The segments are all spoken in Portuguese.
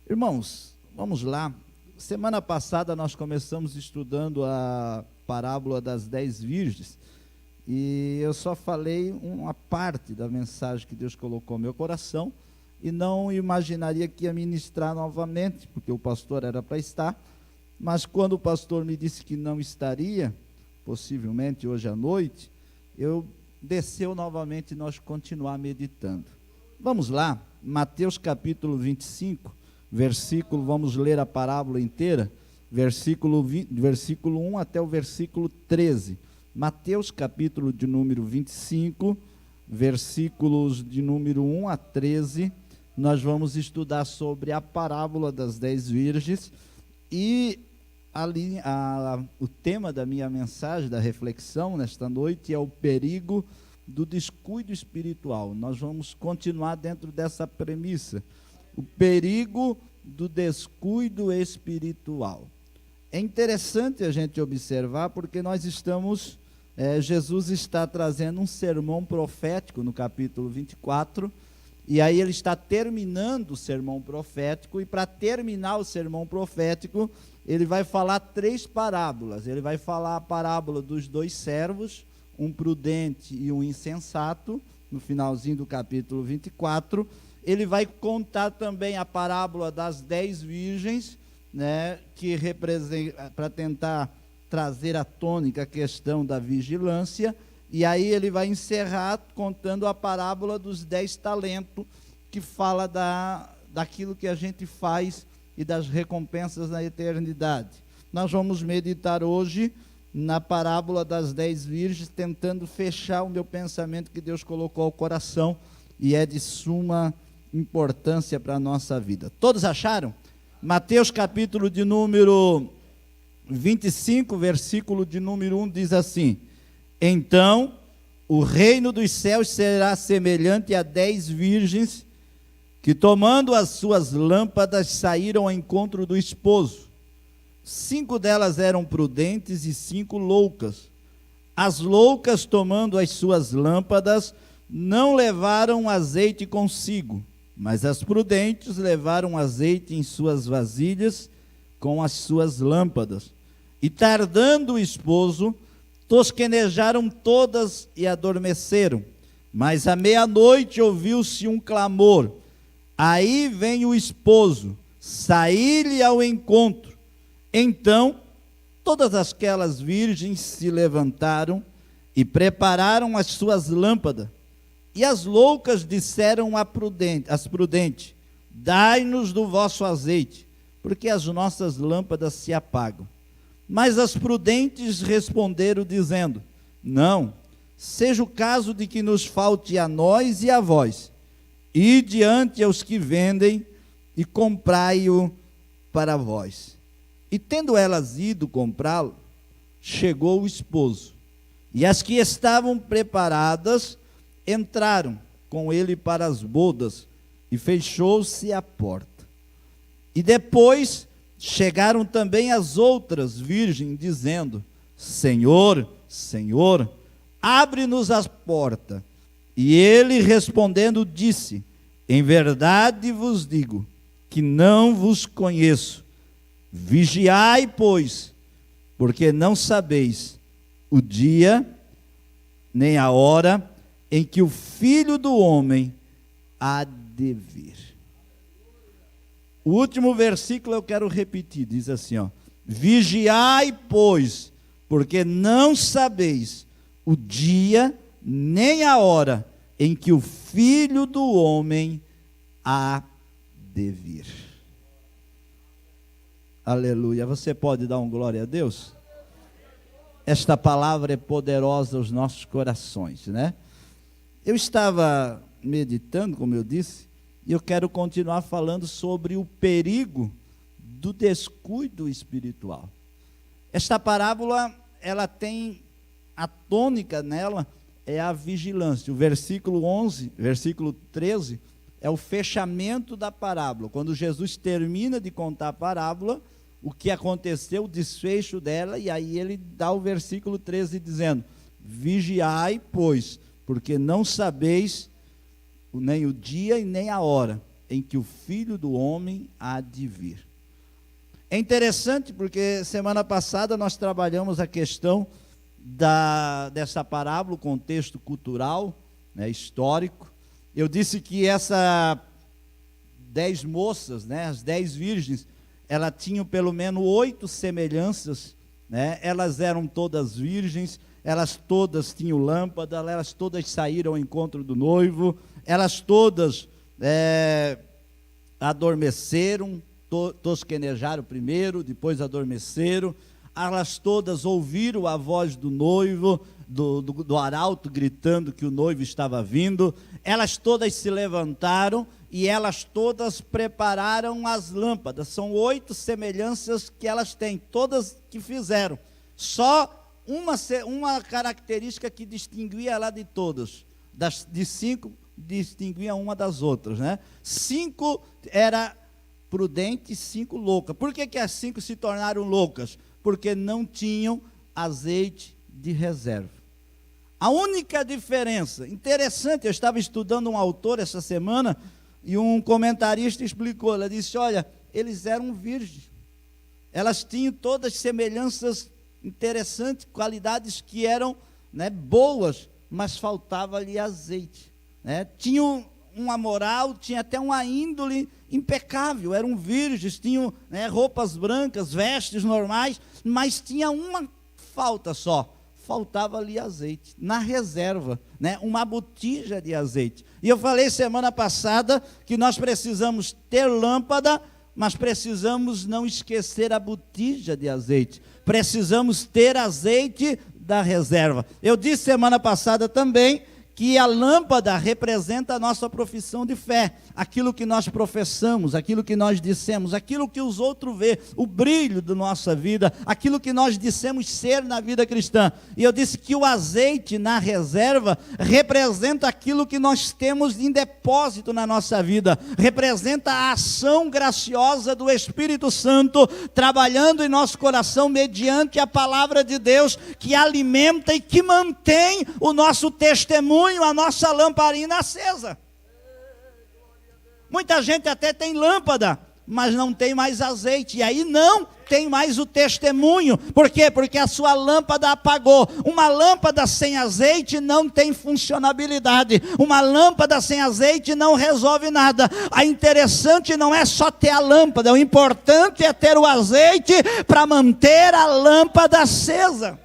Irmãos, vamos lá. Semana passada nós começamos estudando a parábola das 10 virgens, e eu só falei uma parte da mensagem que Deus colocou no meu coração, e não imaginaria que ia ministrar novamente, porque o pastor era para estar, mas quando o pastor me disse que não estaria, possivelmente hoje à noite, eu desceu novamente e nós continuar meditando. Vamos lá, Mateus capítulo 25, versículo, vamos ler a parábola inteira, versículo 1 até o versículo 13. Mateus capítulo de número 25, versículos de número 1 a 13, nós vamos estudar sobre a parábola das 10 virgens, e ali o tema da minha mensagem, da reflexão nesta noite, é o perigo do descuido espiritual. Nós vamos continuar dentro dessa premissa, o perigo do descuido espiritual. É interessante a gente observar, porque nós estamos, Jesus está trazendo um sermão profético no capítulo 24, e aí ele está terminando o sermão profético, e para terminar o sermão profético, ele vai falar 3 parábolas. Ele vai falar a parábola dos 2 servos, um prudente e um insensato, no finalzinho do capítulo 24, ele vai contar também a parábola das 10 virgens, né, que representa, para tentar trazer à tônica a questão da vigilância, e aí ele vai encerrar contando a parábola dos 10 talentos, que fala daquilo que a gente faz e das recompensas na eternidade. Nós vamos meditar hoje na parábola das 10 virgens, tentando fechar o meu pensamento que Deus colocou ao coração, e é de suma importância para a nossa vida. Todos acharam? Mateus capítulo de número 25, versículo de número 1 diz assim: então o reino dos céus será semelhante a 10 virgens que, tomando as suas lâmpadas, saíram ao encontro do esposo. 5 delas eram prudentes e 5 loucas. As loucas, tomando as suas lâmpadas, não levaram azeite consigo, mas as prudentes levaram azeite em suas vasilhas com as suas lâmpadas. E tardando o esposo, tosquenejaram todas e adormeceram. Mas à meia-noite ouviu-se um clamor: aí vem o esposo, saí-lhe ao encontro. Então todas aquelas virgens se levantaram e prepararam as suas lâmpadas. E as loucas disseram às prudentes: dai-nos do vosso azeite, porque as nossas lâmpadas se apagam. Mas as prudentes responderam dizendo: não, seja o caso de que nos falte a nós e a vós, e diante aos que vendem, e comprai-o para vós. E tendo elas ido comprá-lo, chegou o esposo, e as que estavam preparadas entraram com ele para as bodas, e fechou-se a porta. E depois chegaram também as outras virgens, dizendo: Senhor, Senhor, abre-nos a porta. E ele respondendo disse: em verdade vos digo que não vos conheço. Vigiai, pois, porque não sabeis o dia nem a hora em que o Filho do Homem há de vir. O último versículo eu quero repetir, diz assim, vigiai, pois, porque não sabeis o dia nem a hora em que o Filho do Homem há de vir. Aleluia. Você pode dar um glória a Deus? Esta palavra é poderosa aos nossos corações, né? Eu estava meditando, como eu disse, e eu quero continuar falando sobre o perigo do descuido espiritual. Esta parábola, ela tem a tônica nela, é a vigilância. O versículo 11, versículo 13, é o fechamento da parábola. Quando Jesus termina de contar a parábola, o que aconteceu, o desfecho dela, e aí ele dá o versículo 13 dizendo: vigiai, pois, porque não sabeis nem o dia e nem a hora em que o Filho do Homem há de vir. É interessante porque semana passada nós trabalhamos a questão dessa parábola, o contexto cultural, né, histórico. Eu disse que essas 10 moças, né, as 10 virgens, elas tinham pelo menos 8 semelhanças, né? Elas eram todas virgens, elas todas tinham lâmpada, elas todas saíram ao encontro do noivo, elas todas adormeceram, tosquenejaram primeiro, depois adormeceram. Elas todas ouviram a voz do noivo, do arauto gritando que o noivo estava vindo. Elas todas se levantaram e elas todas prepararam as lâmpadas. São 8 semelhanças que elas têm, todas que fizeram. Só uma característica que distinguia ela de todas, de 5 distinguia uma das outras, né? 5 era prudente, 5 louca. Por que as 5 se tornaram loucas? Porque não tinham azeite de reserva. A única diferença, interessante, eu estava estudando um autor essa semana, e um comentarista explicou, ela disse, olha, eles eram virgens, elas tinham todas semelhanças interessantes, qualidades que eram, né, boas, mas faltava-lhe azeite, né? Tinham uma moral, tinha até uma índole impecável, eram virgens, tinham, né, roupas brancas, vestes normais, mas tinha uma falta só, faltava-lhe azeite, na reserva, né, uma botija de azeite. E eu falei semana passada que nós precisamos ter lâmpada, mas precisamos não esquecer a botija de azeite, precisamos ter azeite da reserva. Eu disse semana passada também que a lâmpada representa a nossa profissão de fé, aquilo que nós professamos, aquilo que nós dissemos, aquilo que os outros vê, o brilho da nossa vida, aquilo que nós dissemos ser na vida cristã. E eu disse que o azeite na reserva representa aquilo que nós temos em depósito na nossa vida, representa a ação graciosa do Espírito Santo, trabalhando em nosso coração mediante a palavra de Deus, que alimenta e que mantém o nosso testemunho, a nossa lamparina acesa. Muita gente até tem lâmpada, mas não tem mais azeite, e aí não tem mais o testemunho. Por quê? Porque a sua lâmpada apagou. Uma lâmpada sem azeite não tem funcionabilidade, uma lâmpada sem azeite não resolve nada. A interessante não é só ter a lâmpada, o importante é ter o azeite para manter a lâmpada acesa.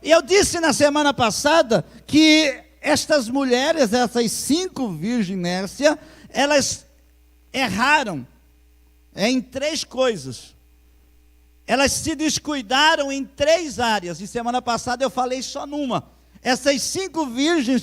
E eu disse na semana passada que estas mulheres, essas 5 virgens, elas erraram em 3 coisas. Elas se descuidaram em 3 áreas, e semana passada eu falei só numa. Essas 5 virgens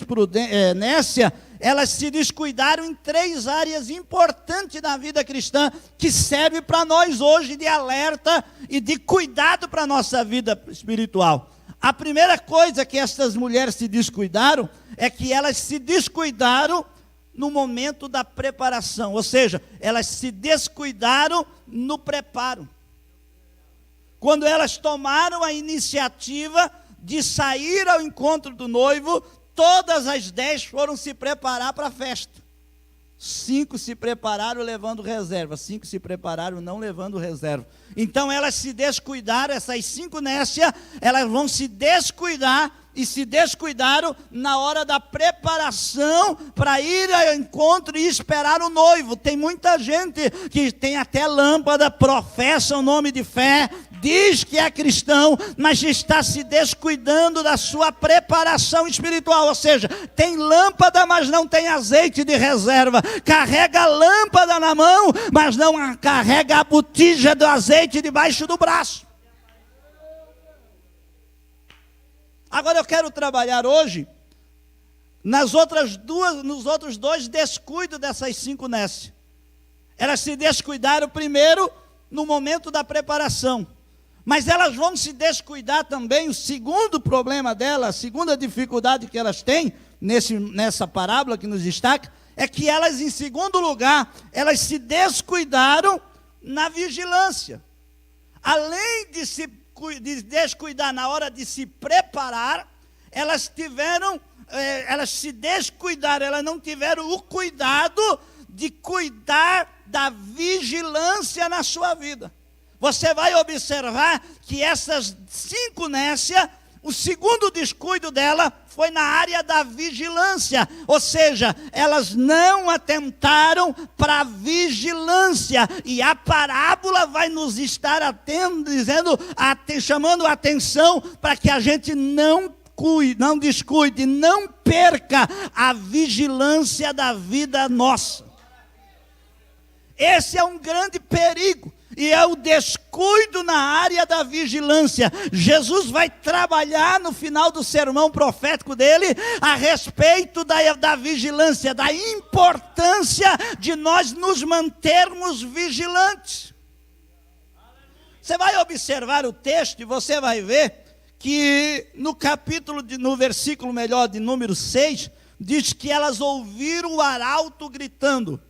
Nécia, elas se descuidaram em 3 áreas importantes da vida cristã, que serve para nós hoje de alerta e de cuidado para a nossa vida espiritual. A primeira coisa que essas mulheres se descuidaram é que elas se descuidaram no momento da preparação, ou seja, elas se descuidaram no preparo. Quando elas tomaram a iniciativa de sair ao encontro do noivo, todas as 10 foram se preparar para a festa. 5 se prepararam levando reserva, 5 se prepararam não levando reserva. Então elas se descuidaram, essas 5 nécias, elas vão se descuidar, e se descuidaram na hora da preparação para ir ao encontro e esperar o noivo. Tem muita gente que tem até lâmpada, professa o nome de fé, diz que é cristão, mas está se descuidando da sua preparação espiritual, ou seja, tem lâmpada, mas não tem azeite de reserva, carrega a lâmpada na mão, mas não carrega a botija do azeite debaixo do braço. Agora eu quero trabalhar hoje nos outros 2 descuidos dessas 5 nécias. Elas se descuidaram primeiro no momento da preparação, mas elas vão se descuidar também. O segundo problema delas, a segunda dificuldade que elas têm nessa parábola que nos destaca, é que elas, em segundo lugar, elas se descuidaram na vigilância. Além de descuidar na hora de se preparar, elas tiveram elas se descuidaram, elas não tiveram o cuidado de cuidar da vigilância na sua vida. Você vai observar que essas 5 nécias, o segundo descuido dela foi na área da vigilância, ou seja, elas não atentaram para a vigilância, e a parábola vai nos estar chamando a atenção para que a gente não descuide, não perca a vigilância da vida nossa. Esse é um grande perigo, e é o descuido na área da vigilância. Jesus vai trabalhar no final do sermão profético dele a respeito da vigilância, da importância de nós nos mantermos vigilantes. Você vai observar o texto e você vai ver que no versículo de número 6, diz que elas ouviram o arauto gritando: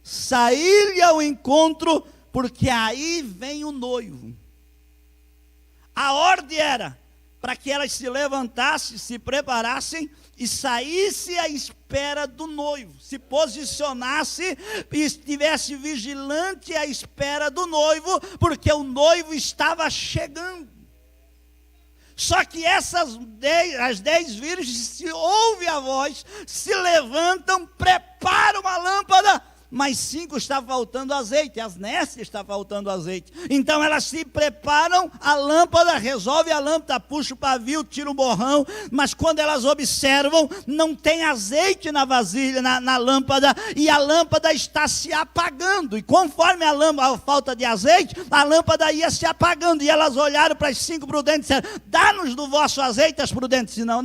sair-lhe ao encontro, porque aí vem o noivo. A ordem era para que elas se levantassem, se preparassem e saíssem à espera do noivo, se posicionasse e estivesse vigilante à espera do noivo, porque o noivo estava chegando. Só que as 10 virgens, se ouve a voz, se levantam, preparam a lâmpada, mas 5 está faltando azeite, as nécias está faltando azeite. Então elas se preparam, a lâmpada, resolve a lâmpada, puxa o pavio, tira o borrão, mas quando elas observam, não tem azeite na vasilha, na lâmpada, e a lâmpada está se apagando, e conforme a falta de azeite, a lâmpada ia se apagando, e elas olharam para as 5 prudentes e disseram: dá-nos do vosso azeite. As prudentes disseram: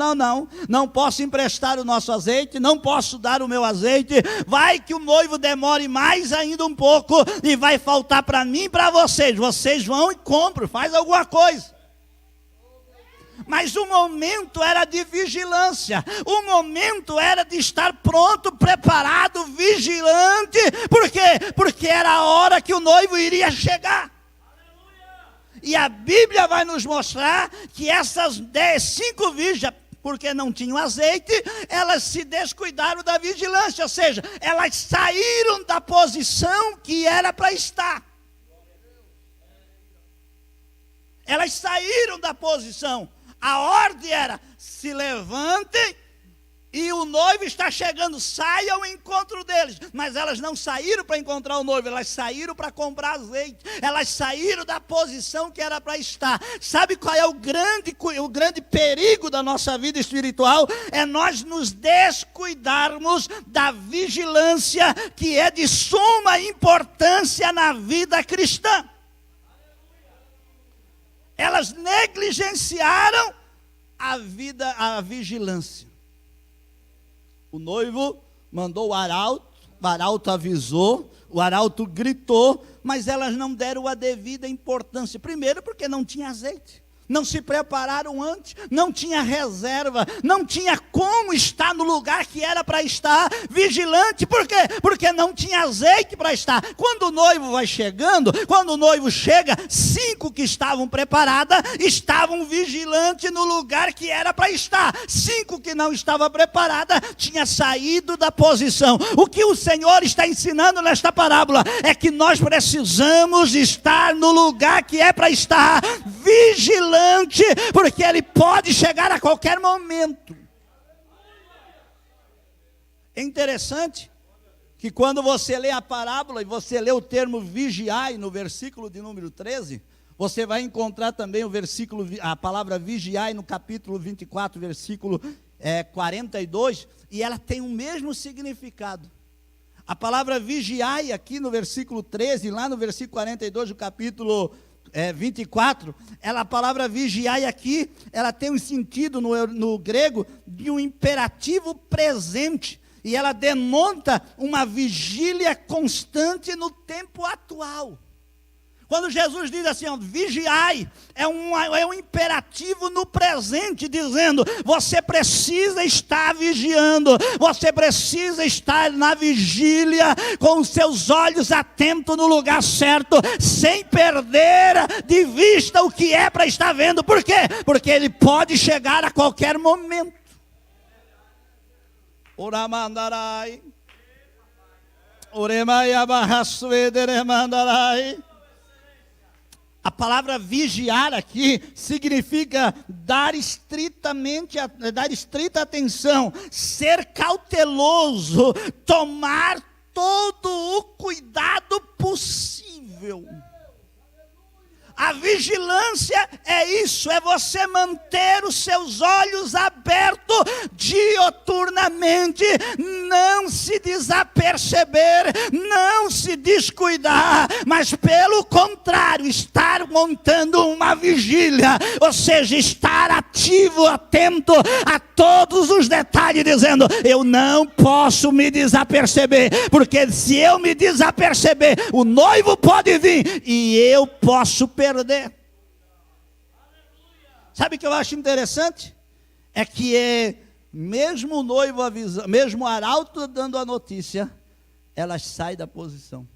não posso emprestar o nosso azeite, não posso dar o meu azeite, vai que o noivo demore mais ainda um pouco, e vai faltar para mim e para vocês vão e compram, faz alguma coisa. Mas o momento era de vigilância, o momento era de estar pronto, preparado, vigilante. Por quê? Porque era a hora que o noivo iria chegar. E a Bíblia vai nos mostrar que essas 5 virgens, porque não tinham azeite, elas se descuidaram da vigilância, ou seja, elas saíram da posição que era para estar. Elas saíram da posição. A ordem era: se levantem, e o noivo está chegando, saia ao encontro deles. Mas elas não saíram para encontrar o noivo, elas saíram para comprar azeite. Elas saíram da posição que era para estar. Sabe qual é o grande perigo da nossa vida espiritual? É nós nos descuidarmos da vigilância, que é de suma importância na vida cristã. Elas negligenciaram a vigilância. O noivo mandou o arauto avisou, o arauto gritou, mas elas não deram a devida importância. Primeiro, porque não tinha azeite, não se prepararam antes, não tinha reserva, não tinha como estar no lugar que era para estar vigilante. Por quê? Porque não tinha azeite para estar. Quando o noivo vai chegando, quando o noivo chega, 5 que estavam preparadas estavam vigilantes no lugar que era para estar. 5 que não estavam preparadas tinham saído da posição. O que o Senhor está ensinando nesta parábola é que nós precisamos estar no lugar que é para estar, vigilante, porque ele pode chegar a qualquer momento. É interessante que quando você lê a parábola e você lê o termo vigiai no versículo de número 13, você vai encontrar também a palavra vigiai no capítulo 24, versículo 42, e ela tem o mesmo significado. A palavra vigiai aqui no versículo 13, lá no versículo 42 do capítulo 24, a palavra vigiai aqui, ela tem um sentido no grego de um imperativo presente, e ela denota uma vigília constante no tempo atual. Quando Jesus diz assim, vigiai, é um imperativo no presente, dizendo: você precisa estar vigiando, você precisa estar na vigília, com os seus olhos atentos no lugar certo, sem perder de vista o que é para estar vendo. Por quê? Porque ele pode chegar a qualquer momento. Oramandarai. Oremaiabarrasuederemandarai. A palavra vigiar aqui significa dar estrita atenção, ser cauteloso, tomar todo o cuidado possível. A vigilância é isso, é você manter os seus olhos abertos dioturnamente, não se desaperceber, não se descuidar, mas pelo contrário, estar montando uma vigília, ou seja, estar ativo, atento a todos os detalhes, dizendo, eu não posso me desaperceber, porque se eu me desaperceber, o noivo pode vir e eu posso perder. Sabe o que eu acho interessante? É que mesmo o noivo avisando, mesmo o arauto dando a notícia, elas saem da posição.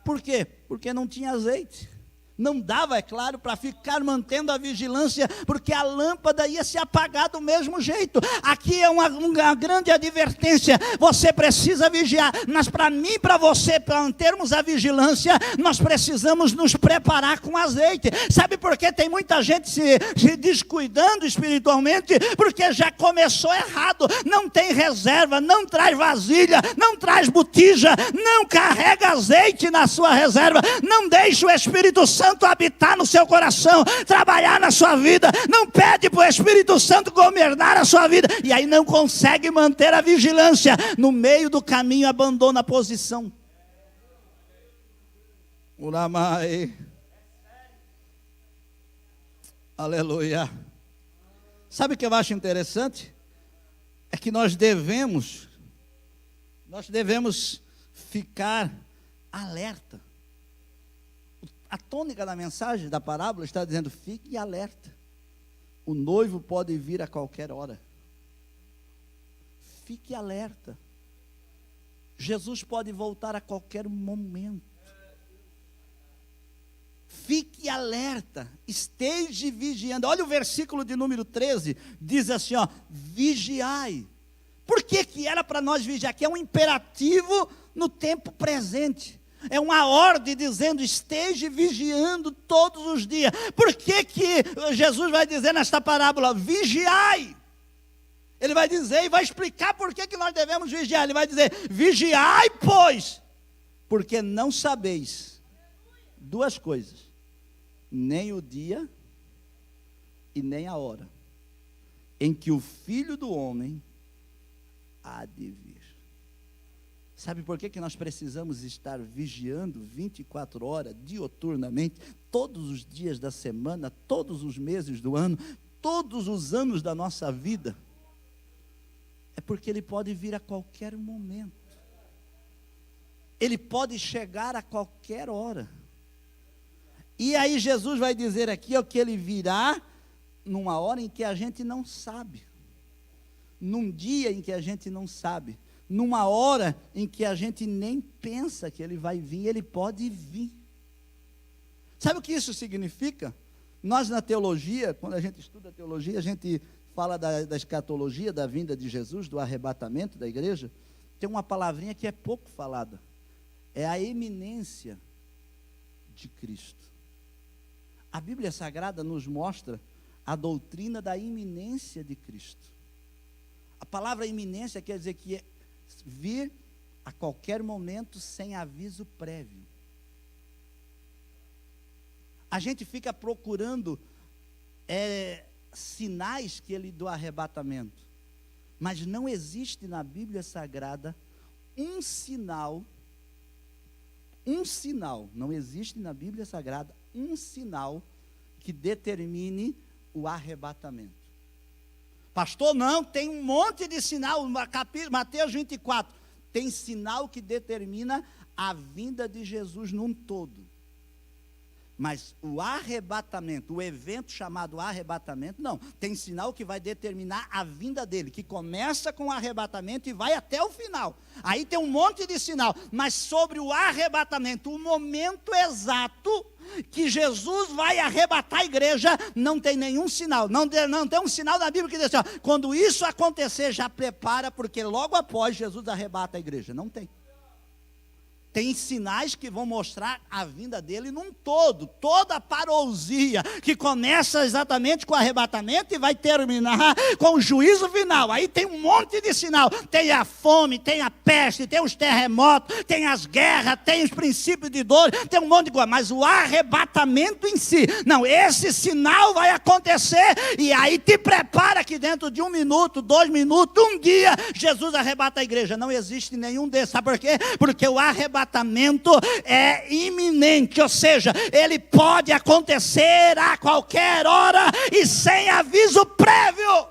Por quê? Porque não tinha azeite. Não dava, é claro, para ficar mantendo a vigilância, porque a lâmpada ia se apagar do mesmo jeito. Aqui é uma grande advertência, você precisa vigiar, mas para mim e para você, para mantermos a vigilância, nós precisamos nos preparar com azeite. Sabe por que tem muita gente se descuidando espiritualmente? Porque já começou errado, não tem reserva, não traz vasilha, não traz botija, não carrega azeite na sua reserva, não deixa o Espírito Santo habitar no seu coração, trabalhar na sua vida, não pede para o Espírito Santo governar a sua vida, e aí não consegue manter a vigilância, no meio do caminho abandona a posição. Uramai. Aleluia. Sabe o que eu acho interessante? É que nós devemos ficar alerta. A tônica da mensagem, da parábola, está dizendo, fique alerta. O noivo pode vir a qualquer hora. Fique alerta. Jesus pode voltar a qualquer momento. Fique alerta, esteja vigiando. Olha o versículo de número 13, diz assim, ó, vigiai. Por que era para nós vigiar? Que é um imperativo no tempo presente. É uma ordem dizendo, esteja vigiando todos os dias. Por que Jesus vai dizer nesta parábola, vigiai? Ele vai dizer e vai explicar por que nós devemos vigiar. Ele vai dizer, vigiai, pois, porque não sabeis duas coisas, nem o dia e nem a hora, em que o Filho do Homem há de vir. Sabe por que nós precisamos estar vigiando 24 horas, dioturnamente, todos os dias da semana, todos os meses do ano, todos os anos da nossa vida? É porque Ele pode vir a qualquer momento. Ele pode chegar a qualquer hora. E aí Jesus vai dizer aqui, ó, que Ele virá numa hora em que a gente não sabe. Num dia em que a gente não sabe. Numa hora em que a gente nem pensa que Ele vai vir, Ele pode vir. Sabe o que isso significa? Nós na teologia, quando a gente estuda teologia, a gente fala da escatologia, da vinda de Jesus, do arrebatamento da igreja. Tem uma palavrinha que é pouco falada. É a iminência de Cristo. A Bíblia Sagrada nos mostra a doutrina da iminência de Cristo. A palavra iminência quer dizer que é vir a qualquer momento sem aviso prévio. A gente fica procurando sinais do arrebatamento, mas não existe na Bíblia Sagrada um sinal, não existe na Bíblia Sagrada um sinal que determine o arrebatamento. Pastor, não, tem um monte de sinal, Mateus 24, tem sinal que determina a vinda de Jesus num todo. Mas o arrebatamento, o evento chamado arrebatamento, não, tem sinal que vai determinar a vinda dele, que começa com o arrebatamento e vai até o final. Aí tem um monte de sinal, mas sobre o arrebatamento, o momento exato, que Jesus vai arrebatar a igreja, não tem nenhum sinal, não tem um sinal na Bíblia que diz assim, ó, quando isso acontecer, já prepara, porque logo após Jesus arrebata a igreja. Não tem. Tem sinais que vão mostrar a vinda dele num todo, toda a parousia, que começa exatamente com o arrebatamento e vai terminar com o juízo final. Aí tem um monte de sinal, tem a fome, tem a peste, tem os terremotos, tem as guerras, tem os princípios de dor, tem um monte de coisa, mas o arrebatamento em si, não, esse sinal vai acontecer, e aí te prepara que dentro de 1 minuto, 2 minutos, um dia, Jesus arrebata a igreja. Não existe nenhum desses, sabe por quê? Porque o arrebatamento é iminente, ou seja, ele pode acontecer a qualquer hora e sem aviso prévio.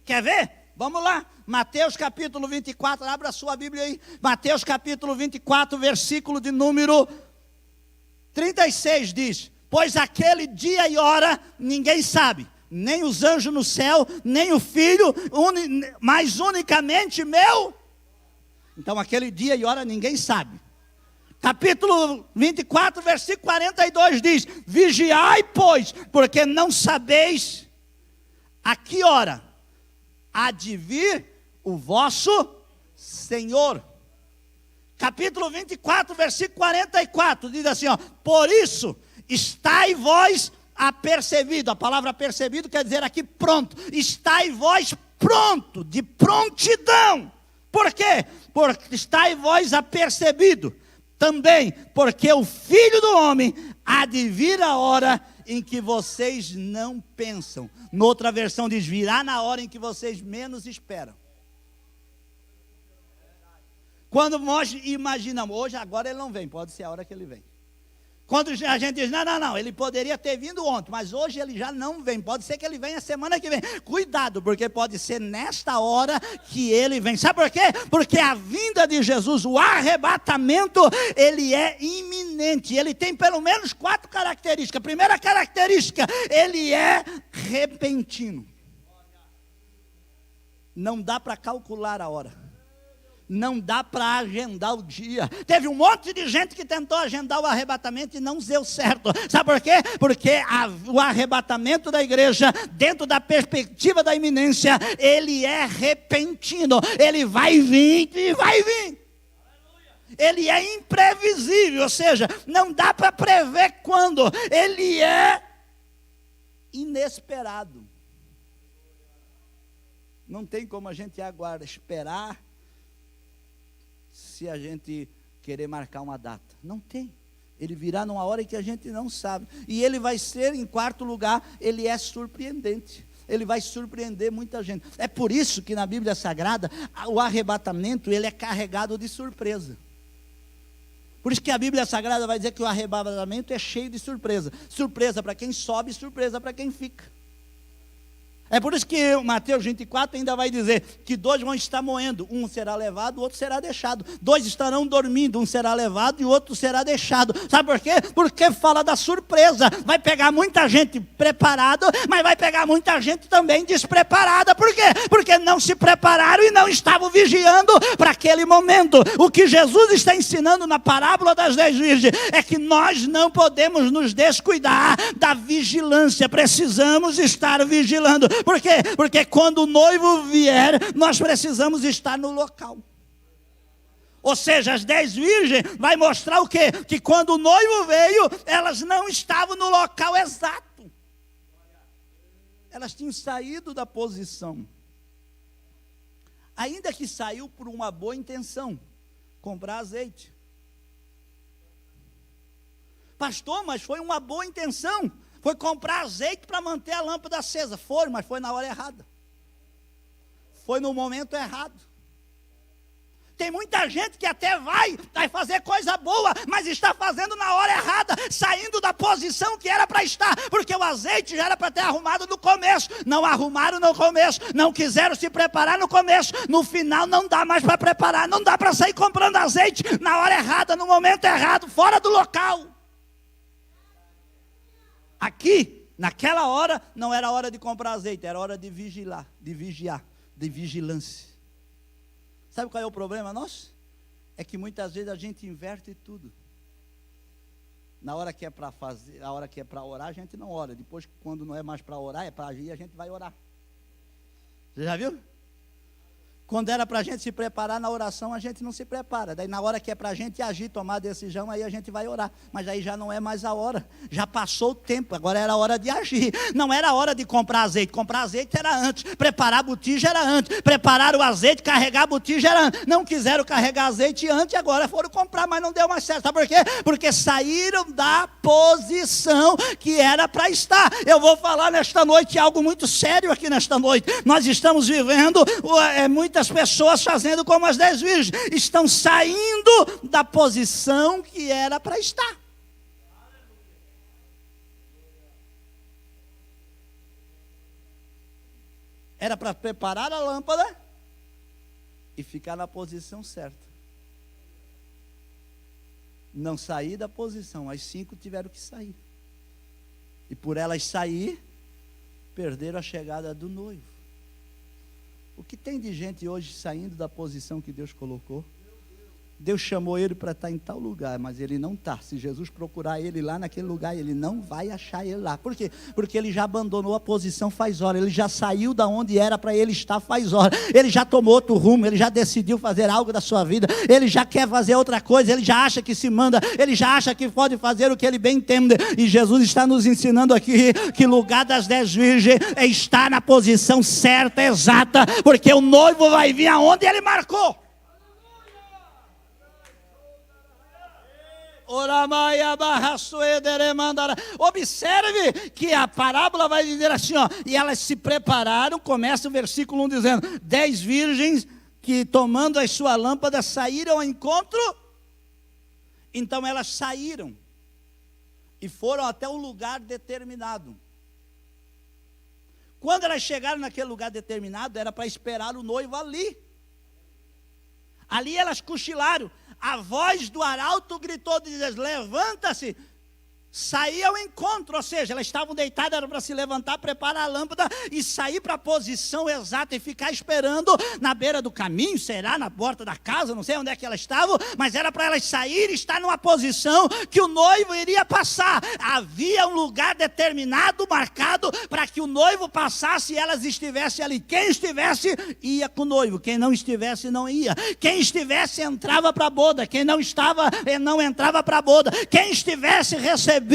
Quer ver? Vamos lá, Mateus capítulo 24, abra a sua Bíblia aí, Mateus capítulo 24, versículo de número 36 diz, pois aquele dia e hora ninguém sabe, nem os anjos no céu, nem o Filho, mas unicamente meu. Então aquele dia e hora ninguém sabe. Capítulo 24, versículo 42 diz, vigiai, pois, porque não sabeis a que hora há de vir o vosso Senhor. Capítulo 24, versículo 44, diz assim, ó, por isso, estai vós apercebido. A palavra apercebido quer dizer aqui pronto. Estai vós pronto, de prontidão. Por quê? Porque estai vós apercebido. Também porque o Filho do Homem há de vir a hora em que vocês não pensam. Noutra versão diz, virá na hora em que vocês menos esperam. Quando nós imaginamos, hoje, agora ele não vem, pode ser a hora que ele vem. Quando a gente diz, não, ele poderia ter vindo ontem, mas hoje ele já não vem, pode ser que ele venha semana que vem. Cuidado, porque pode ser nesta hora que ele vem. Sabe por quê? Porque a vinda de Jesus, o arrebatamento, ele é iminente. Ele tem pelo menos 4 características. A primeira característica, ele é repentino. Não dá para calcular a hora. Não dá para agendar o dia. Teve um monte de gente que tentou agendar o arrebatamento e não deu certo. Sabe por quê? Porque o arrebatamento da igreja, dentro da perspectiva da iminência, ele é repentino. Ele vai vir e vai vir. Ele é imprevisível, ou seja, não dá para prever quando. Ele é inesperado. Não tem como a gente esperar se a gente querer marcar uma data. Não tem. Ele virá numa hora em que a gente não sabe. E ele vai ser, em quarto lugar, ele é surpreendente. Ele vai surpreender muita gente. É por isso que na Bíblia Sagrada, o arrebatamento, ele é carregado de surpresa. Por isso que a Bíblia Sagrada vai dizer que o arrebatamento é cheio de surpresa. Surpresa para quem sobe, surpresa para quem fica. É por isso que Mateus 24 ainda vai dizer que 2 vão estar moendo, um será levado, o outro será deixado. 2 estarão dormindo, um será levado e o outro será deixado. Sabe por quê? Porque fala da surpresa. Vai pegar muita gente preparada, mas vai pegar muita gente também despreparada. Por quê? Porque não se prepararam e não estavam vigiando para aquele momento. O que Jesus está ensinando na parábola das 10 virgens é que nós não podemos nos descuidar da vigilância. Precisamos estar vigilando. Por quê? Porque quando o noivo vier, nós precisamos estar no local. Ou seja, as 10 virgens vai mostrar o quê? Que quando o noivo veio, elas não estavam no local exato. Elas tinham saído da posição. Ainda que saiu por uma boa intenção, comprar azeite. Pastor, mas foi uma boa intenção. Foi comprar azeite para manter a lâmpada acesa. Foi, mas foi na hora errada. Foi no momento errado. Tem muita gente que até vai fazer coisa boa, mas está fazendo na hora errada, saindo da posição que era para estar, porque o azeite já era para ter arrumado no começo. Não arrumaram no começo, não quiseram se preparar no começo. No final não dá mais para preparar, não dá para sair comprando azeite na hora errada, no momento errado, fora do local. Aqui, naquela hora, não era hora de comprar azeite, era hora de vigiar, de vigilância. Sabe qual é o problema nosso? É que muitas vezes a gente inverte tudo. Na hora que é para fazer, a hora que é para orar, a gente não ora. Depois, quando não é mais para orar, é para agir, a gente vai orar. Você já viu? Quando era para a gente se preparar na oração, a gente não se prepara. Daí na hora que é para a gente agir, tomar decisão, aí a gente vai orar. Mas aí já não é mais a hora. Já passou o tempo, agora era a hora de agir. Não era a hora de comprar azeite. Comprar azeite era antes. Preparar a botija era antes. Preparar o azeite, carregar a botija era antes. Não quiseram carregar azeite antes, agora foram comprar, mas não deu mais certo. Sabe por quê? Porque saíram da posição que era para estar. Eu vou falar nesta noite algo muito sério aqui nesta noite. Nós estamos vivendo muitas pessoas fazendo como as 10 virgens, estão saindo da posição que era para estar. Era para preparar a lâmpada e ficar na posição certa. Não sair da posição, as 5 tiveram que sair. E por elas sair, perderam a chegada do noivo. O que tem de gente hoje saindo da posição que Deus colocou? Deus chamou ele para estar em tal lugar, mas ele não está. Se Jesus procurar ele lá naquele lugar, ele não vai achar ele lá. Por quê? Porque ele já abandonou a posição faz hora. Ele já saiu da onde era para ele estar faz hora. Ele já tomou outro rumo, ele já decidiu fazer algo da sua vida. Ele já quer fazer outra coisa, ele já acha que se manda, ele já acha que pode fazer o que ele bem entende. E Jesus está nos ensinando aqui que o lugar das 10 virgens é estar na posição certa, exata, porque o noivo vai vir aonde ele marcou. Observe que a parábola vai dizer assim, ó, e elas se prepararam, começa o versículo 1 dizendo, 10 virgens que tomando as suas lâmpadas saíram ao encontro. Então elas saíram e foram até um lugar determinado. Quando elas chegaram naquele lugar determinado, era para esperar o noivo ali. Ali elas cochilaram. A voz do arauto gritou, diz, levanta-se, sair ao encontro, ou seja, elas estavam deitadas, era para se levantar, preparar a lâmpada e sair para a posição exata e ficar esperando na beira do caminho, será na porta da casa, não sei onde é que elas estavam, mas era para elas sair e estar numa posição que o noivo iria passar. Havia um lugar determinado, marcado, para que o noivo passasse e elas estivessem ali. Quem estivesse, ia com o noivo, quem não estivesse, não ia. Quem estivesse, entrava para a boda, quem não estava, não entrava para a boda. Quem estivesse, recebia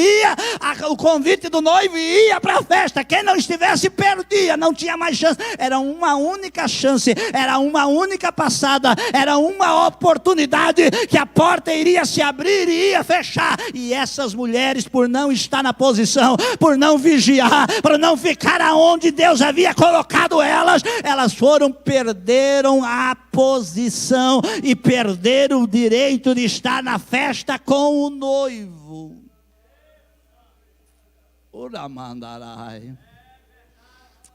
o convite do noivo e ia para a festa. Quem não estivesse, perdia, não tinha mais chance. Era uma única chance, era uma única passada, era uma oportunidade que a porta iria se abrir e ia fechar. E essas mulheres, por não estar na posição, por não vigiar, por não ficar aonde Deus havia colocado elas, elas perderam a posição e perderam o direito de estar na festa com o noivo. Uramandarai.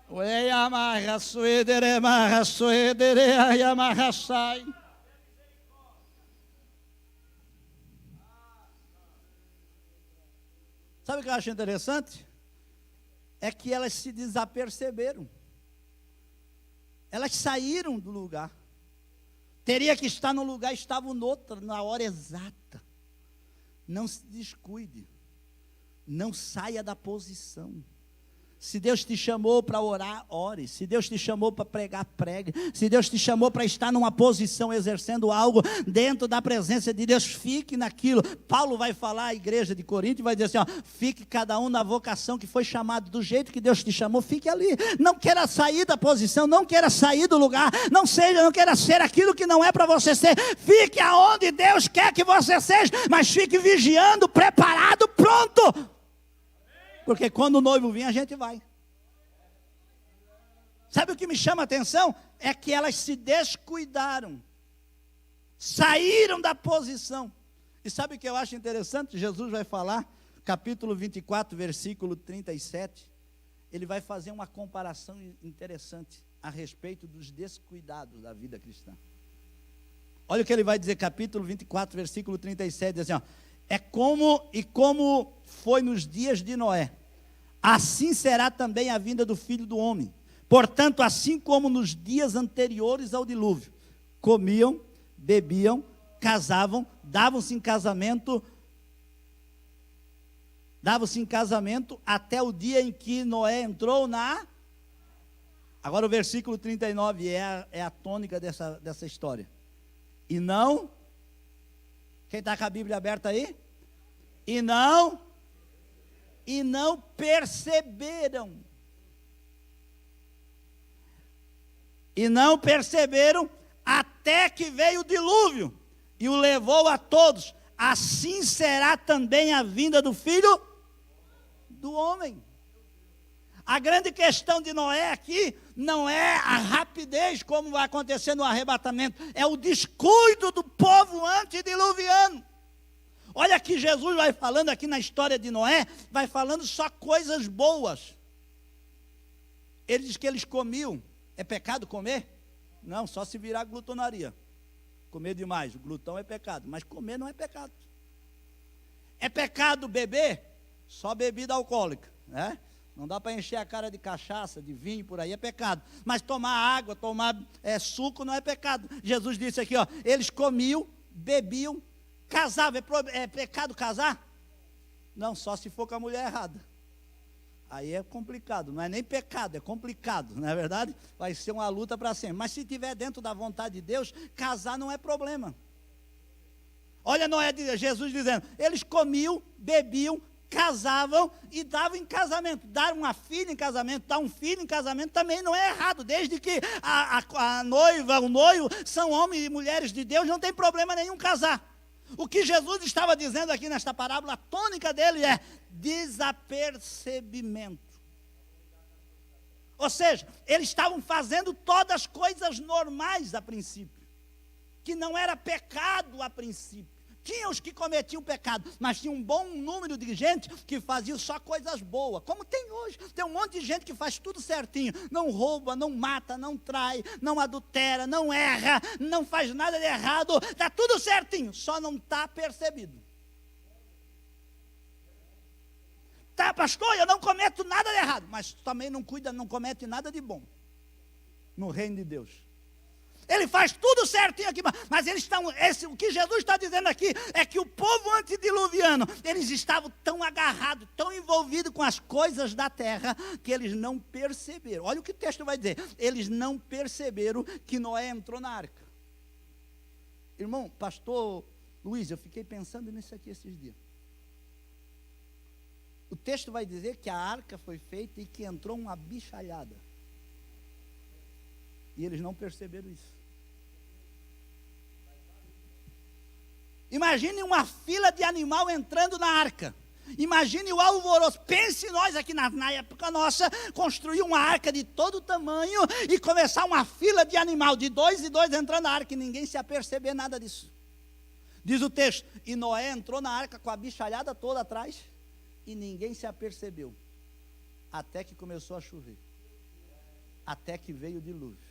Oi, amarra suedere, amarra suedere, ai amarra sai. Sabe o que eu acho interessante? É que elas se desaperceberam. Elas saíram do lugar. Teria que estar no lugar, estavam noutra, na hora exata. Não se descuide. Não saia da posição. Se Deus te chamou para orar, ore. Se Deus te chamou para pregar, pregue. Se Deus te chamou para estar numa posição, exercendo algo dentro da presença de Deus, fique naquilo. Paulo vai falar à igreja de Corinto e vai dizer assim, ó, fique cada um na vocação que foi chamado, do jeito que Deus te chamou, fique ali. Não queira sair da posição, não queira sair do lugar, não queira ser aquilo que não é para você ser. Fique aonde Deus quer que você seja, mas fique vigiando, preparado, pronto. Porque quando o noivo vir, a gente vai. Sabe o que me chama a atenção? É que elas se descuidaram. Saíram da posição. E sabe o que eu acho interessante? Jesus vai falar, capítulo 24, versículo 37. Ele vai fazer uma comparação interessante a respeito dos descuidados da vida cristã. Olha o que ele vai dizer, capítulo 24, versículo 37, diz assim, ó, como foi nos dias de Noé, assim será também a vinda do Filho do Homem. Portanto, assim como nos dias anteriores ao dilúvio, comiam, bebiam, casavam, davam-se em casamento Davam-se em casamento até o dia em que Noé entrou na... Agora o versículo 39 é a tônica dessa história. E não... Quem está com a Bíblia aberta aí? E não perceberam. E não perceberam até que veio o dilúvio e o levou a todos. Assim será também a vinda do Filho do Homem. A grande questão de Noé aqui não é a rapidez como vai acontecer no arrebatamento, é o descuido do povo antediluviano. Olha que Jesus vai falando aqui na história de Noé, vai falando só coisas boas. Ele diz que eles comiam. É pecado comer? Não, só se virar glutonaria. Comer demais, o glutão é pecado, mas comer não é pecado. É pecado beber? Só bebida alcoólica, né? Não dá para encher a cara de cachaça, de vinho, por aí é pecado. Mas tomar água, tomar suco não é pecado. Jesus disse aqui, ó, eles comiam, bebiam, casavam. É pecado casar? Não, só se for com a mulher errada. Aí é complicado, não é nem pecado, é complicado, não é verdade? Vai ser uma luta para sempre. Mas se estiver dentro da vontade de Deus, casar não é problema. Olha Jesus dizendo, eles comiam, bebiam, casavam e davam em casamento. Dar uma filha em casamento, dar um filho em casamento também não é errado, desde que a noiva, o noivo são homens e mulheres de Deus, não tem problema nenhum casar. O que Jesus estava dizendo aqui nesta parábola, a tônica dele é desapercebimento. Ou seja, eles estavam fazendo todas as coisas normais a princípio, que não era pecado a princípio. Tinha os que cometiam pecado, mas tinha um bom número de gente que fazia só coisas boas, como tem hoje. Tem um monte de gente que faz tudo certinho, não rouba, não mata, não trai, não adultera, não erra, não faz nada de errado, está tudo certinho, só não está percebido. Tá, pastor, eu não cometo nada de errado, mas também não cuida, não comete nada de bom no reino de Deus. Ele faz tudo certinho aqui, mas eles estão, o que Jesus está dizendo aqui é que o povo antediluviano, eles estavam tão agarrados, tão envolvidos com as coisas da terra, que eles não perceberam. Olha o que o texto vai dizer, eles não perceberam que Noé entrou na arca. Irmão, pastor Luiz, eu fiquei pensando nisso aqui esses dias. O texto vai dizer que a arca foi feita e que entrou uma bichalhada. E eles não perceberam isso. Imagine uma fila de animal entrando na arca. Imagine o alvoroço. Pense nós aqui na época nossa, construir uma arca de todo tamanho e começar uma fila de animal, de 2 e 2 entrando na arca, e ninguém se aperceber nada disso. Diz o texto, e Noé entrou na arca com a bichalhada toda atrás, e ninguém se apercebeu, até que começou a chover, até que veio o dilúvio.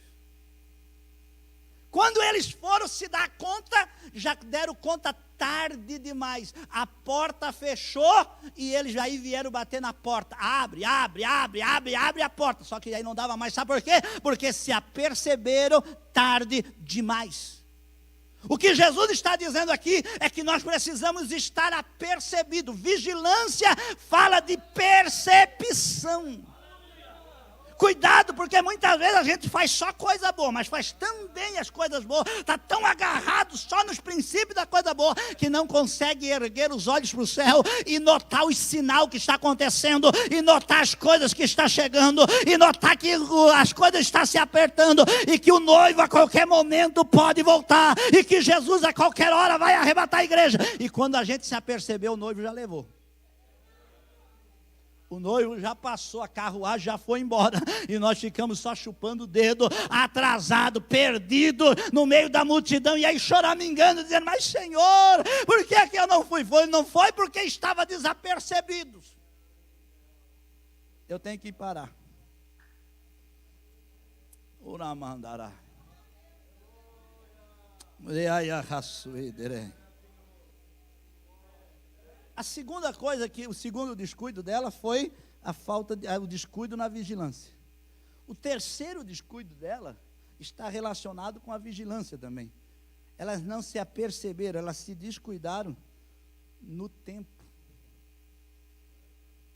Quando eles foram se dar conta, já deram conta tarde demais. A porta fechou e eles aí vieram bater na porta. Abre a porta. Só que aí não dava mais. Sabe por quê? Porque se aperceberam tarde demais. O que Jesus está dizendo aqui é que nós precisamos estar apercebidos. Vigilância fala de percepção. Cuidado, porque muitas vezes a gente faz só coisa boa, mas faz tão bem as coisas boas, está tão agarrado só nos princípios da coisa boa, que não consegue erguer os olhos para o céu e notar o sinal que está acontecendo, e notar as coisas que está chegando, e notar que as coisas estão se apertando, e que o noivo a qualquer momento pode voltar, e que Jesus a qualquer hora vai arrebatar a igreja. E quando a gente se apercebeu, o noivo já levou. O noivo já passou, a carruagem já foi embora, e nós ficamos só chupando o dedo, atrasado, perdido, no meio da multidão, e aí choramingando, dizendo, mas Senhor, por que eu não fui? Não foi porque estava desapercebido. Eu tenho que parar. Uramandará. A segunda coisa, o segundo descuido dela foi o descuido na vigilância. O terceiro descuido dela está relacionado com a vigilância também. Elas não se aperceberam, elas se descuidaram no tempo.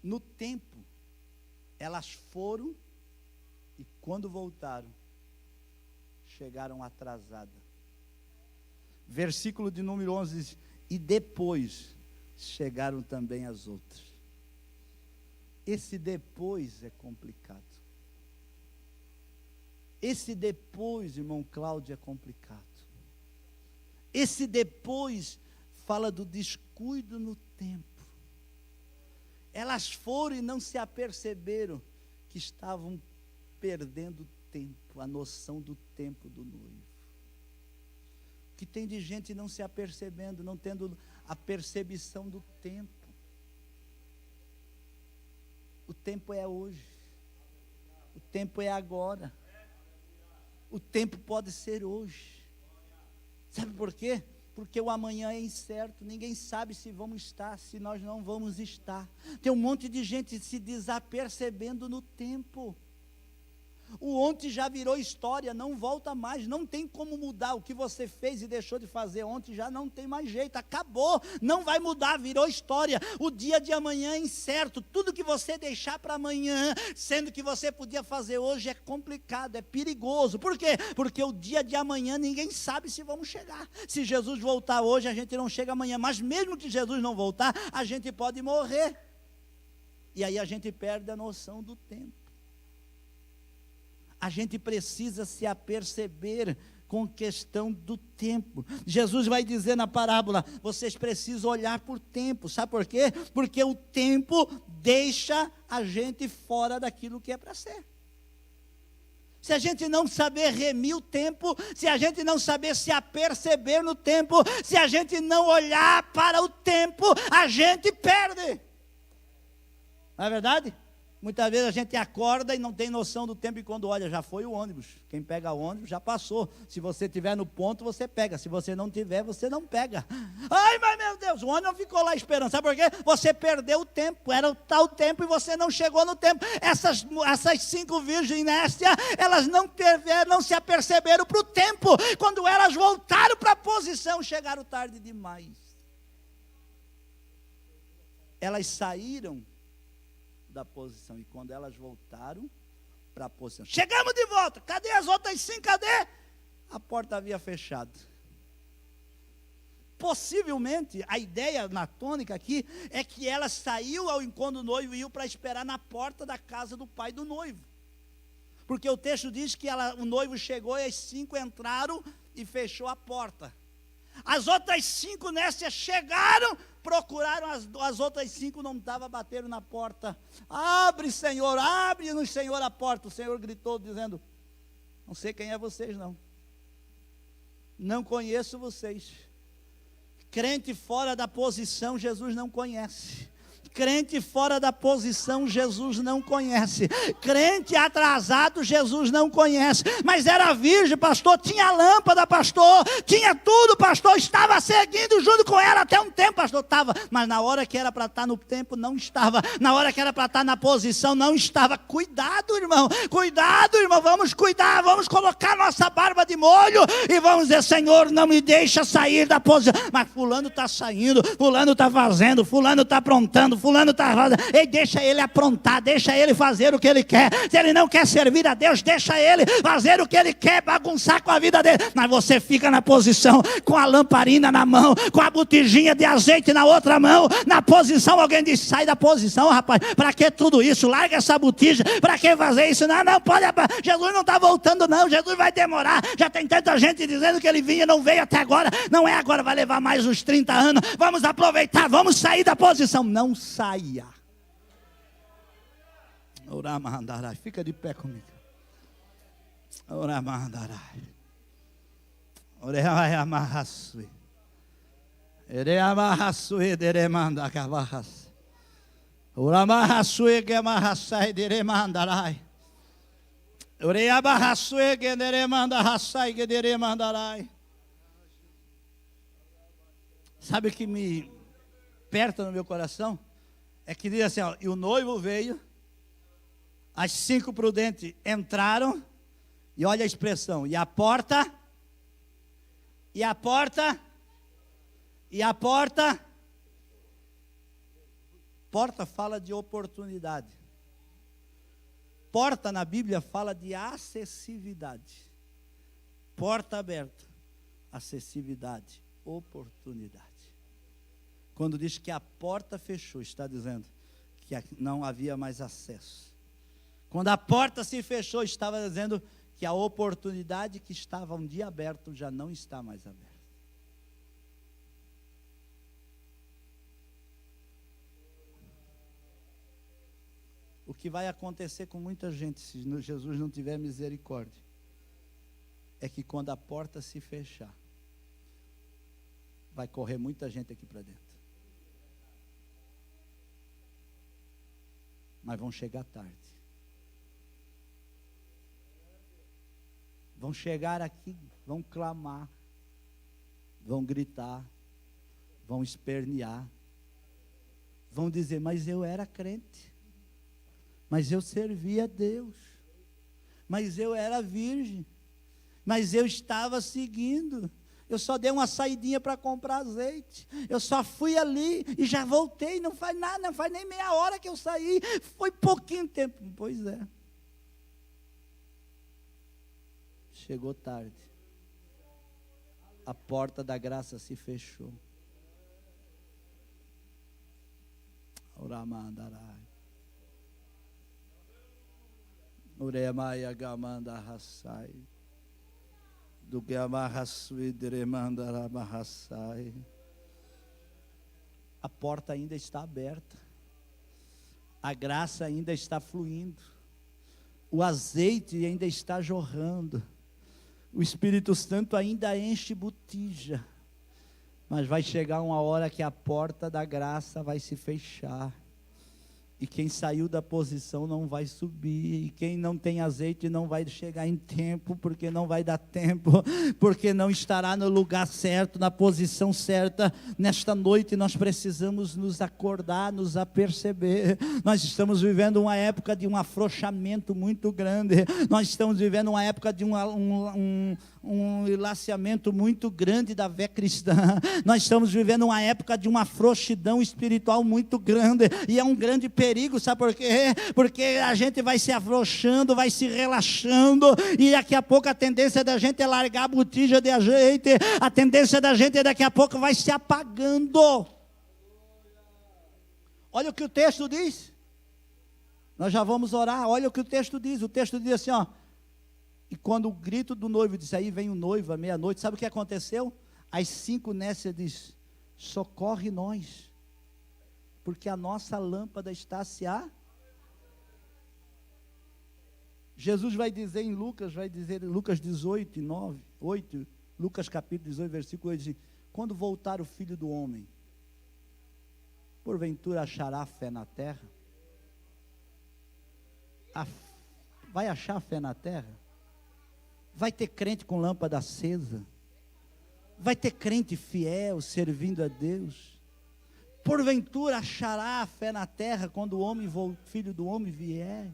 no tempo, elas foram e quando voltaram, chegaram atrasadas. Versículo de número 11 diz, e depois chegaram também as outras. Esse depois é complicado. Esse depois, irmão Cláudio, é complicado. Esse depois fala do descuido no tempo. Elas foram e não se aperceberam que estavam perdendo tempo, a noção do tempo do noivo. Que tem de gente não se apercebendo, não tendo a percepção do tempo. O tempo é hoje. O tempo é agora. O tempo pode ser hoje. Sabe por quê? Porque o amanhã é incerto, ninguém sabe se vamos estar, se nós não vamos estar. Tem um monte de gente se desapercebendo no tempo. O ontem já virou história, não volta mais, não tem como mudar. O que você fez e deixou de fazer ontem já não tem mais jeito, acabou, não vai mudar, virou história. O dia de amanhã é incerto, tudo que você deixar para amanhã, sendo que você podia fazer hoje, é complicado, é perigoso. Por quê? Porque o dia de amanhã ninguém sabe se vamos chegar. Se Jesus voltar hoje, a gente não chega amanhã, mas mesmo que Jesus não voltar, a gente pode morrer. E aí a gente perde a noção do tempo. A gente precisa se aperceber com questão do tempo. Jesus vai dizer na parábola, vocês precisam olhar por tempo. Sabe por quê? Porque o tempo deixa a gente fora daquilo que é para ser. Se a gente não saber remir o tempo, se a gente não saber se aperceber no tempo, se a gente não olhar para o tempo, a gente perde. Não é verdade? Muitas vezes a gente acorda e não tem noção do tempo e quando olha, já foi o ônibus. Quem pega o ônibus já passou. Se você estiver no ponto, você pega. Se você não tiver, você não pega. Ai, mas meu Deus, o ônibus não ficou lá esperando. Sabe por quê? Você perdeu o tempo. Era o tal tempo e você não chegou no tempo. Essas 5 virgens Néstia, elas não se aperceberam para o tempo. Quando elas voltaram para a posição, chegaram tarde demais. Elas saíram da posição, e quando elas voltaram para a posição, chegamos de volta, cadê as outras 5, cadê? A porta havia fechado. Possivelmente, a ideia na tônica aqui, é que ela saiu ao encontro do noivo e iam para esperar na porta da casa do pai do noivo, porque o texto diz que o noivo chegou e as 5 entraram e fechou a porta. As outras 5 Néstias chegaram, procuraram as outras 5, não estavam, bateram na porta. Abre, Senhor, abre-nos, Senhor, a porta. O Senhor gritou, dizendo, não sei quem é vocês, não conheço vocês. Crente fora da posição, Jesus não conhece. Crente fora da posição, Jesus não conhece. Crente atrasado, Jesus não conhece. Mas era virgem, pastor, tinha lâmpada, pastor, tinha tudo, pastor, estava seguindo junto com ela até um tempo, pastor, estava. Mas na hora que era para estar no tempo, não estava. Na hora que era para estar na posição, não estava. Cuidado, irmão, vamos cuidar, vamos colocar nossa barba de molho e vamos dizer, Senhor, não me deixa sair da posição. Mas fulano está saindo, fulano está fazendo, fulano está aprontando, fulano está fazendo. Ei, deixa ele aprontar, deixa ele fazer o que ele quer. Se ele não quer servir a Deus, deixa ele fazer o que ele quer, bagunçar com a vida dele. Mas você fica na posição, com a lamparina na mão, com a botijinha de azeite na outra mão, na posição. Alguém diz, sai da posição, rapaz, para que tudo isso? Larga essa botija, para que fazer isso? Não pode, Jesus não está voltando não, Jesus vai demorar, já tem tanta gente dizendo que ele vinha, não veio até agora, não é agora, vai levar mais uns 30 anos, vamos aproveitar, vamos sair da posição. Não saia. Oramahandarai, fica de pé comigo. Oramahandarai. Oreamahassui. Ereamahassui deremanda kavahas. Oramahassui gemahassai deremandarai. Oreamahassui deremanda hassai deremandarai. Sabe o que me aperta no meu coração? É que diz assim, ó, e o noivo veio, as 5 prudentes entraram, e olha a expressão, e a porta, porta fala de oportunidade. Porta na Bíblia fala de acessibilidade. Porta aberta, acessibilidade, oportunidade. Quando diz que a porta fechou, está dizendo que não havia mais acesso. Quando a porta se fechou, estava dizendo que a oportunidade que estava um dia aberta já não está mais aberta. O que vai acontecer com muita gente, se Jesus não tiver misericórdia, é que quando a porta se fechar, vai correr muita gente aqui para dentro. Mas vão chegar tarde. Vão chegar aqui, vão clamar, vão gritar, vão espernear, vão dizer, mas eu era crente. Mas eu servia a Deus, mas eu era virgem, mas eu estava seguindo, eu só dei uma saidinha para comprar azeite, eu só fui ali e já voltei, não faz nada, não faz nem meia hora que eu saí, foi pouquinho tempo. Pois é, chegou tarde, a porta da graça se fechou. Oramandarai. Uremaya gamanda rasai. Do gamarrasuidremanda rasai. A porta ainda está aberta. A graça ainda está fluindo. O azeite ainda está jorrando. O Espírito Santo ainda enche botija. Mas vai chegar uma hora que a porta da graça vai se fechar. E quem saiu da posição não vai subir. E quem não tem azeite não vai chegar em tempo, porque não vai dar tempo, porque não estará no lugar certo, na posição certa. Nesta noite nós precisamos nos acordar, nos aperceber. Nós estamos vivendo uma época de um afrouxamento muito grande. Nós estamos vivendo uma época de um enlaceamento muito grande da fé cristã. Nós estamos vivendo uma época de uma frouxidão espiritual muito grande. E é um grande perigo, sabe por quê? Porque a gente vai se afrouxando, vai se relaxando, e daqui a pouco a tendência da gente é largar a botija de azeite, a tendência da gente daqui a pouco vai se apagando. Olha o que o texto diz. Nós já vamos orar, olha o que o texto diz assim, ó. E quando o grito do noivo disse, aí vem o noivo à meia-noite, sabe o que aconteceu? As 5 nécias diz, socorre nós, porque a nossa lâmpada está se a... Jesus vai dizer em Lucas, Lucas 18, 9, 8, Lucas capítulo 18, versículo 8, diz, quando voltar o Filho do Homem, porventura achará fé na terra? Vai achar fé na terra? Vai ter crente com lâmpada acesa? Vai ter crente fiel, servindo a Deus? Porventura achará a fé na terra quando o Filho do Homem vier?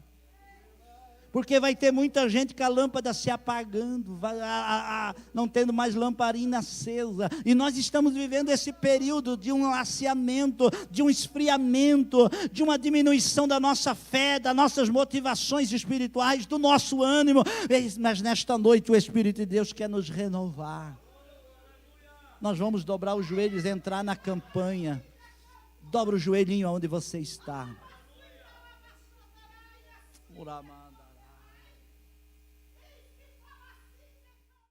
Porque vai ter muita gente com a lâmpada se apagando, não tendo mais lamparina acesa. E nós estamos vivendo esse período de um laceamento, de um esfriamento, de uma diminuição da nossa fé, das nossas motivações espirituais, do nosso ânimo. Mas nesta noite o Espírito de Deus quer nos renovar. Nós vamos dobrar os joelhos, entrar na campanha. Dobra o joelhinho onde você está. Orama.